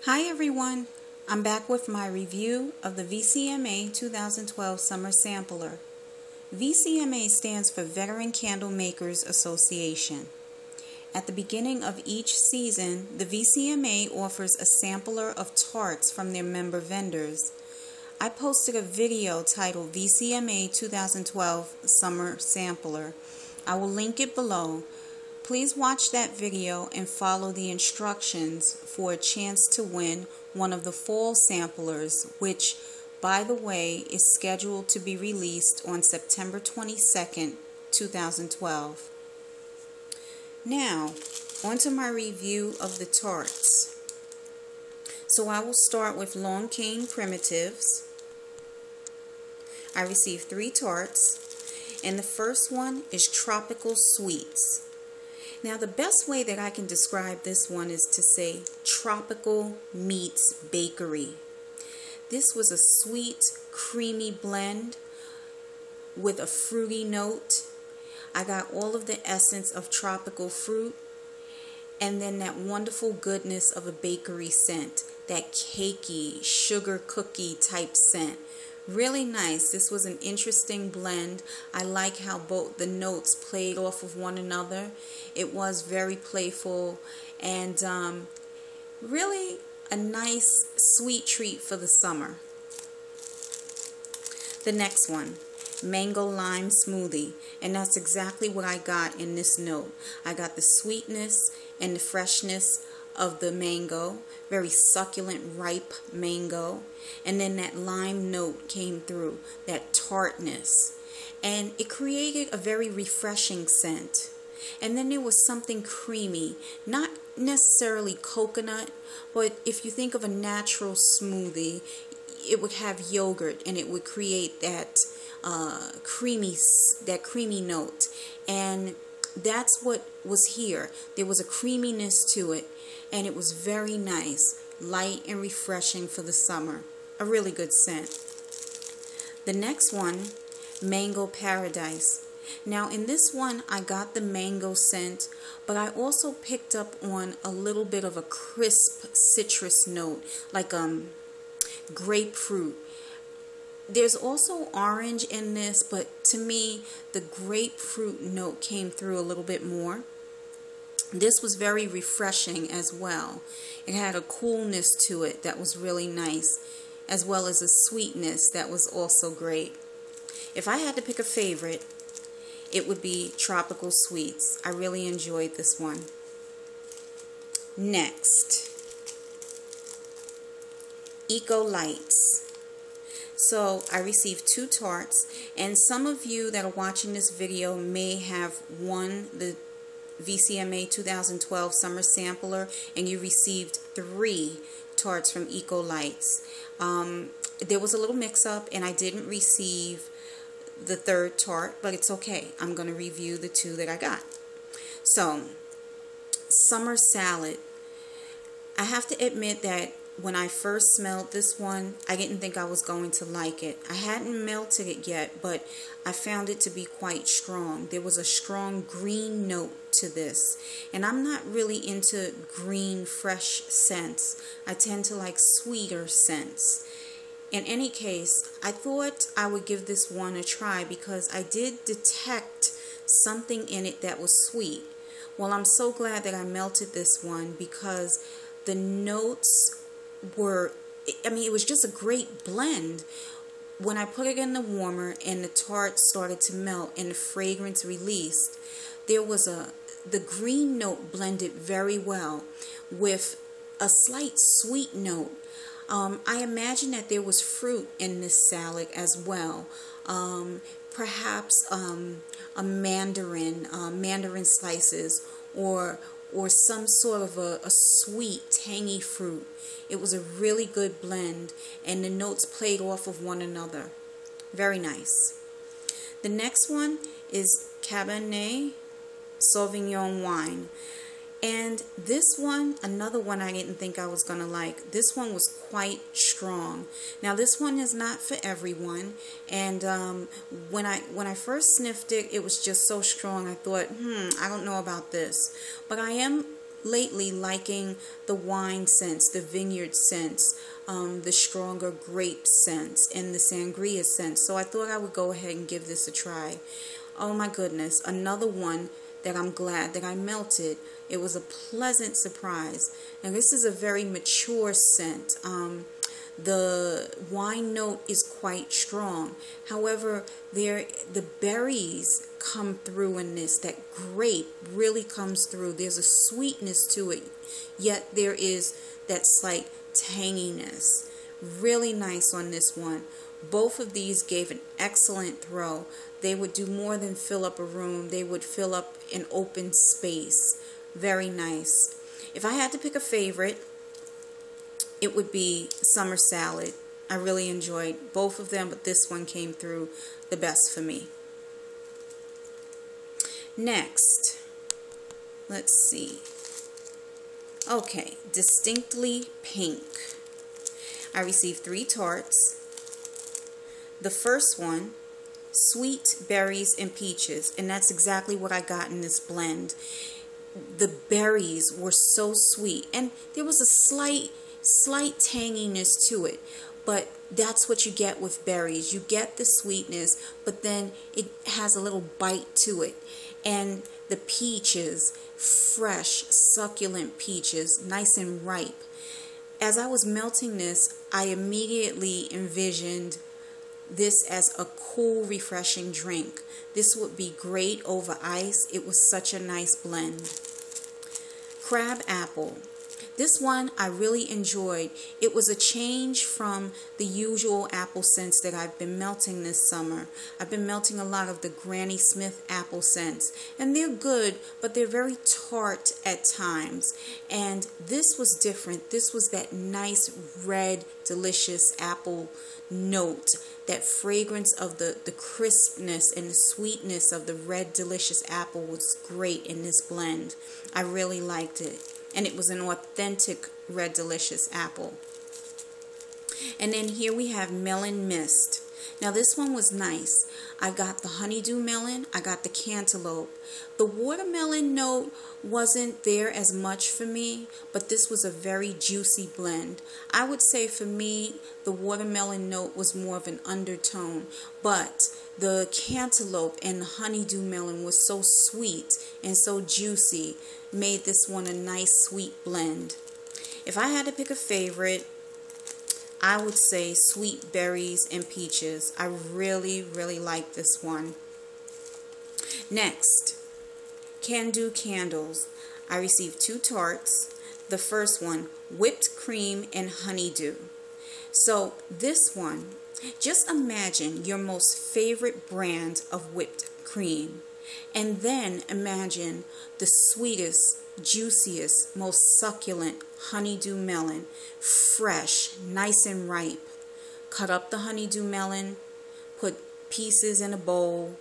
Hi everyone, I'm back with my review of the VCMA 2012 Summer Sampler. VCMA stands for Veteran Candle Makers Association. At the beginning of each season, the VCMA offers a sampler of tarts from their member vendors. I posted a video titled VCMA 2012 Summer Sampler. I will link it below. Please watch that video and follow the instructions for a chance to win one of the fall samplers, which, by the way, is scheduled to be released on September 22nd, 2012. Now, on to my review of the tarts. So I will start with Long Cane Primitives. I received 3 tarts, and the first one is Tropical Sweets. Now, the best way that I can describe this one is to say tropical meets bakery. This was a sweet, creamy blend with a fruity note. I got all of the essence of tropical fruit and then that wonderful goodness of a bakery scent, that cakey, sugar cookie type scent. Really nice. This was an interesting blend. I like how both the notes played off of one another. It was very playful and really a nice sweet treat for the summer. The next one, Mango Lime Smoothie, and that's exactly what I got in this note. I got the sweetness and the freshness of the mango, very succulent, ripe mango, and then that lime note came through, that tartness, and it created a very refreshing scent. And then there was something creamy, not necessarily coconut, but if you think of a natural smoothie, it would have yogurt and it would create that creamy note, and that's what was here. There was a creaminess to it, and it was very nice, light and refreshing for the summer. A really good scent. The next one, Mango Paradise. Now in this one, I got the mango scent, but I also picked up on a little bit of a crisp citrus note, like grapefruit. There's also orange in this, but to me, the grapefruit note came through a little bit more. This was very refreshing as well. It had a coolness to it that was really nice, as well as a sweetness that was also great. If I had to pick a favorite, it would be Tropical Sweets. I really enjoyed this one. Next, Ecolights. So I received 2 tarts, and some of you that are watching this video may have won the VCMA 2012 Summer Sampler, and you received 3 tarts from Ecolights. There was a little mix-up, and I didn't receive the 3rd tart, but it's okay. I'm going to review the 2 that I got. So, Summer Salad. I have to admit that when I first smelled this one, I didn't think I was going to like it. I hadn't melted it yet, but I found it to be quite strong. There was a strong green note to this, and I'm not really into green fresh scents. I tend to like sweeter scents. In any case, I thought I would give this one a try because I did detect something in it that was sweet. Well, I'm so glad that I melted this one because the notes were, it was just a great blend. When I put it in the warmer and the tart started to melt and the fragrance released, there was the green note blended very well with a slight sweet note. I imagine that there was fruit in this salad as well. Perhaps a mandarin slices, or some sort of a sweet, tangy fruit. It was a really good blend, and the notes played off of one another. Very nice. The next one is Cabernet Sauvignon wine. And this one, another one I didn't think I was going to like. This one was quite strong. Now this one is not for everyone, and when I first sniffed it, it was just so strong. I thought, I don't know about this. But I am lately liking the wine scents, the vineyard scents, the stronger grape scents, and the sangria scents. So I thought I would go ahead and give this a try. Oh my goodness, another one that I'm glad that I melted. It was a pleasant surprise. And this is a very mature scent. The wine note is quite strong. However, the berries come through in this. That grape really comes through. There's a sweetness to it, yet there is that slight tanginess. Really nice on this one. Both of these gave an excellent throw. They would do more than fill up a room. They would fill up an open space. Very nice. If I had to pick a favorite, it would be Summer Salad. I really enjoyed both of them, but this one came through the best for me. Next, let's see. Okay, Distinctly Pink. I received 3 tarts. The first one, Sweet Berries and Peaches, and that's exactly what I got in this blend. The berries were so sweet, and there was a slight tanginess to it, but that's what you get with berries. You get the sweetness, but then it has a little bite to it. And the peaches, fresh, succulent peaches, nice and ripe. As I was melting this, I immediately envisioned this as a cool, refreshing drink. This would be great over ice. It was such a nice blend. Crab Apple. This one I really enjoyed. It was a change from the usual apple scents that I've been melting this summer. I've been melting a lot of the Granny Smith apple scents, and they're good, but they're very tart at times. And this was different. This was that nice red, delicious apple note. That fragrance of the crispness and the sweetness of the red, delicious apple was great in this blend. I really liked it. And it was an authentic red, delicious apple. And then here we have Melon Mist. Now this one was nice. I got the honeydew melon. I got the cantaloupe. The watermelon note wasn't there as much for me, but this was a very juicy blend. I would say for me, the watermelon note was more of an undertone, but the cantaloupe and the honeydew melon was so sweet and so juicy, made this one a nice sweet blend. If I had to pick a favorite, I would say Sweet Berries and Peaches. I really, really like this one. Next, Cando Candles. I received 2 tarts. The first one, Whipped Cream and Honeydew. So this one, just imagine your most favorite brand of whipped cream. And then imagine the sweetest, juiciest, most succulent honeydew melon, fresh, nice and ripe. Cut up the honeydew melon, put pieces in a bowl,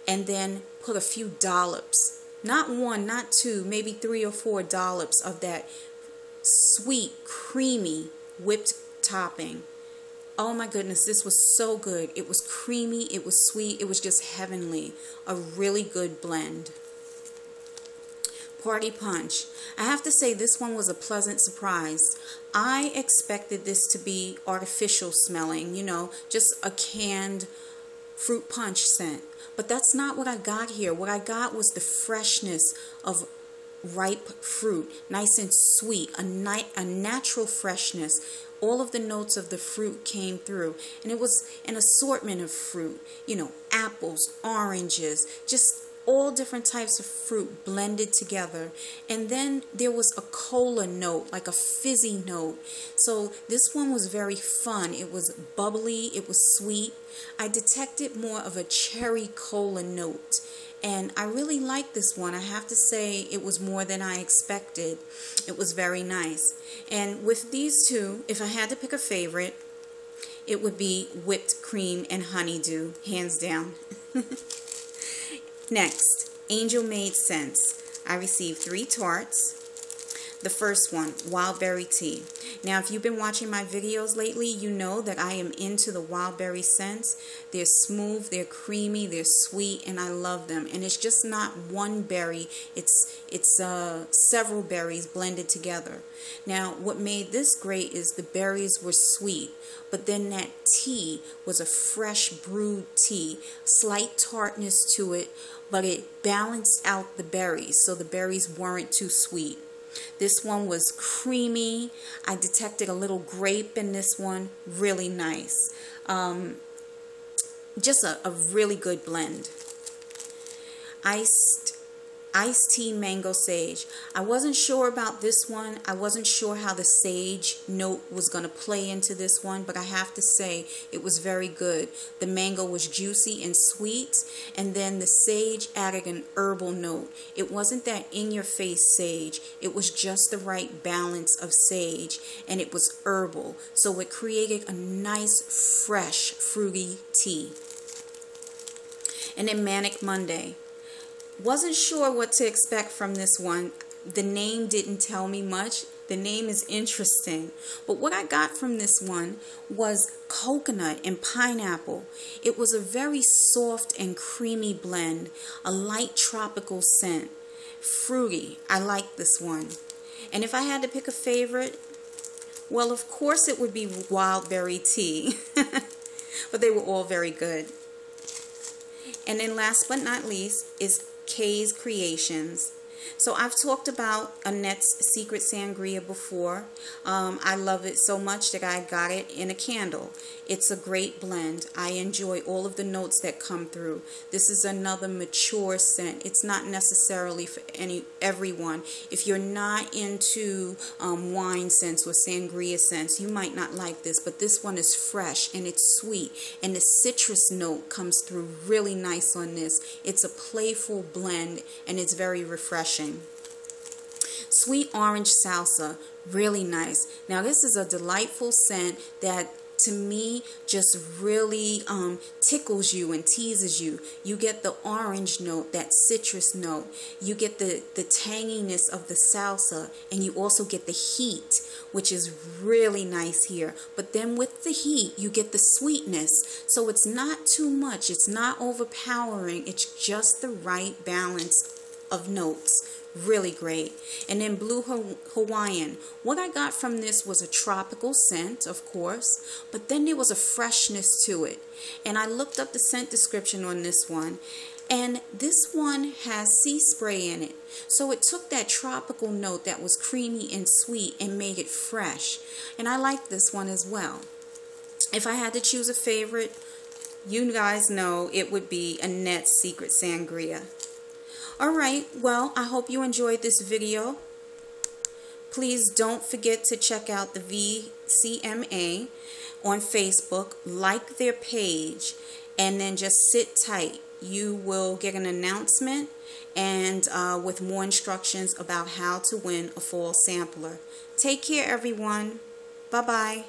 and then put a few dollops, not 1, not 2, maybe 3 or 4 dollops of that sweet, creamy whipped topping. Oh my goodness, this was so good. It was creamy, it was sweet, it was just heavenly. A really good blend. Party Punch. I have to say this one was a pleasant surprise. I expected this to be artificial smelling, you know, just a canned fruit punch scent. But that's not what I got here. What I got was the freshness of ripe fruit, nice and sweet, a natural freshness. All of the notes of the fruit came through, and it was an assortment of fruit, you know, apples, oranges, just all different types of fruit blended together. And then there was a cola note, like a fizzy note. So this one was very fun. It was bubbly, it was sweet. I detected more of a cherry cola note, and I really liked this one. I have to say it was more than I expected. It was very nice. And with these two, if I had to pick a favorite, it would be Whipped Cream and Honeydew, hands down. Next, Angel Made Scents. I received 3 tarts. The first one, wild berry tea. Now, if you've been watching my videos lately, you know that I am into the wild berry scents. They're smooth, they're creamy, they're sweet, and I love them. And it's just not one berry, it's several berries blended together. Now, what made this great is the berries were sweet, but then that tea was a fresh brewed tea, slight tartness to it, but it balanced out the berries, so the berries weren't too sweet. This one was creamy. I detected a little grape in this one. Really nice. Just a really good blend. Iced tea mango sage. I wasn't sure about this one. I wasn't sure how the sage note was going to play into this one, but I have to say it was very good. The mango was juicy and sweet, and then the sage added an herbal note. It wasn't that in-your-face sage. It was just the right balance of sage, and it was herbal. So it created a nice, fresh, fruity tea. And then Manic Monday. Wasn't sure what to expect from this one. The name didn't tell me much. The name is interesting. But what I got from this one was coconut and pineapple. It was a very soft and creamy blend. A light tropical scent. Fruity. I like this one. And if I had to pick a favorite, well, of course it would be wild berry tea. But they were all very good. And then last but not least is Kaze Creations. So I've talked about Annette's Secret Sangria before. I love it so much that I got it in a candle. It's a great blend. I enjoy all of the notes that come through. This is another mature scent. It's not necessarily for everyone. If you're not into wine scents or sangria scents, you might not like this, but this one is fresh and it's sweet, and the citrus note comes through really nice on this. It's a playful blend and it's very refreshing. Sweet orange salsa, really nice. Now this is a delightful scent that to me just really tickles you and teases you. You get the orange note, that citrus note. You get the tanginess of the salsa, and you also get the heat, which is really nice here. But then with the heat, you get the sweetness. So it's not too much. It's not overpowering. It's just the right balance of notes. Really great. And then Blue Hawaiian. What I got from this was a tropical scent, of course, but then there was a freshness to it. And I looked up the scent description on this one, and this one has sea spray in it. So it took that tropical note that was creamy and sweet and made it fresh. And I like this one as well. If I had to choose a favorite, you guys know it would be Annette's Secret Sangria. Alright, well, I hope you enjoyed this video. Please don't forget to check out the VCMA on Facebook, like their page, and then just sit tight. You will get an announcement and with more instructions about how to win a fall sampler. Take care, everyone. Bye-bye.